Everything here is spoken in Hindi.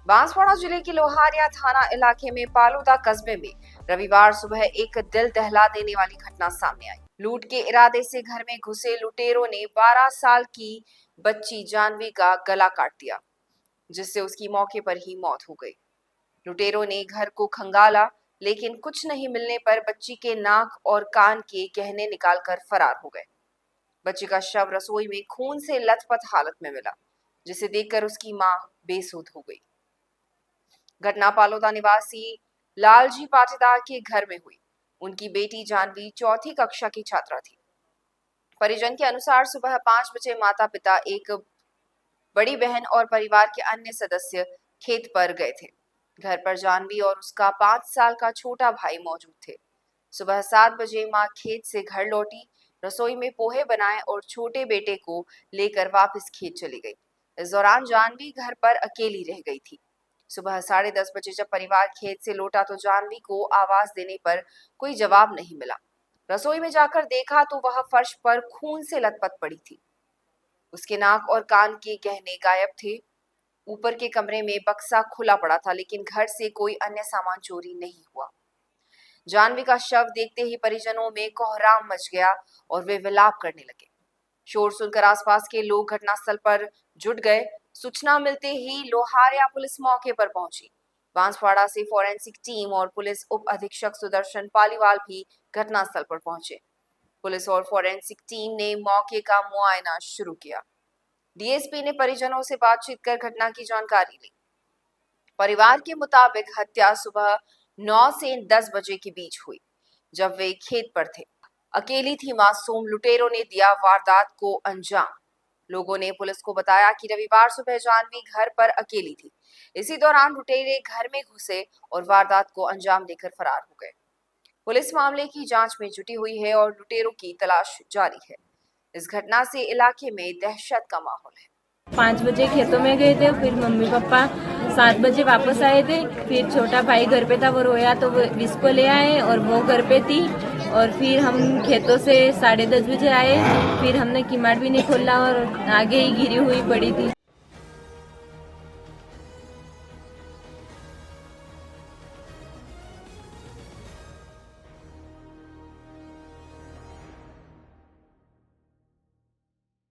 बांसवाड़ा जिले के लोहारिया थाना इलाके में पालूदा कस्बे में रविवार सुबह एक दिल दहला देने वाली घटना सामने आई। लूट के इरादे से घर में घुसे लुटेरों ने 12 साल की बच्ची जानवी का गला काट दिया, जिससे उसकी मौके पर ही मौत हो गई। लुटेरों ने घर को खंगाला, लेकिन कुछ नहीं मिलने पर बच्ची के नाक और कान के गहने निकालकर फरार हो गए। बच्ची का शव रसोई में खून से लथपथ हालत में मिला, जिसे देखकर उसकी मां बेसुध हो गई। घटना पालोदा निवासी लालजी पाटीदार के घर में हुई। उनकी बेटी जानवी चौथी कक्षा की छात्रा थी। परिजन के अनुसार सुबह 5 बजे माता पिता, एक बड़ी बहन और परिवार के अन्य सदस्य खेत पर गए थे। घर पर जानवी और उसका 5 साल का छोटा भाई मौजूद थे। सुबह 7 बजे मां खेत से घर लौटी, रसोई में पोहे बनाए और छोटे बेटे को लेकर वापस खेत चली गई। इस दौरान जानवी घर पर अकेली रह गई थी। सुबह 10:30 बजे जब परिवार खेत से लौटा तो जानवी को आवाज देने पर कोई जवाब नहीं मिला। रसोई में जाकर देखा तो वह फर्श पर खून से लथपथ पड़ी थी। उसके नाक और कान के गहने गायब थे। ऊपर के कमरे में बक्सा खुला पड़ा था, लेकिन घर से कोई अन्य सामान चोरी नहीं हुआ। जानवी का शव देखते ही परिजनों में कोहराम मच गया और वे विलाप करने लगे। शोर सुनकर आसपास के लोग घटनास्थल पर जुट गए। सूचना मिलते ही लोहारिया पुलिस मौके पर पहुंची। बांसवाड़ा से फॉरेंसिक टीम और पुलिस उप अधीक्षक सुदर्शन पालीवाल भी घटनास्थल पर पहुंचे। पुलिस और फॉरेंसिक टीम ने मौके का मुआयना शुरू किया। डीएसपी ने परिजनों से बातचीत कर घटना की जानकारी ली। परिवार के मुताबिक हत्या सुबह 9 से 10 बजे के बीच हुई, जब वे खेत पर थे। अकेली थी मासूम, लुटेरों ने दिया वारदात को अंजाम। लोगों ने पुलिस को बताया कि रविवार सुबह जानवी घर पर अकेली थी। इसी दौरान लुटेरे घर में घुसे और वारदात को अंजाम देकर फरार हो गए। पुलिस मामले की जांच में जुटी हुई है और लुटेरों की तलाश जारी है। इस घटना से इलाके में दहशत का माहौल है। 5 बजे खेतों में गए थे, फिर मम्मी पापा 7 बजे वापस आए थे। फिर छोटा भाई घर पे था, वो रोया तो वो इसको ले आए और वो घर पे थी। और फिर हम खेतों से 10:30 बजे आए। फिर हमने किमाड़ भी नहीं खोला और आगे ही गिरी हुई पड़ी थी।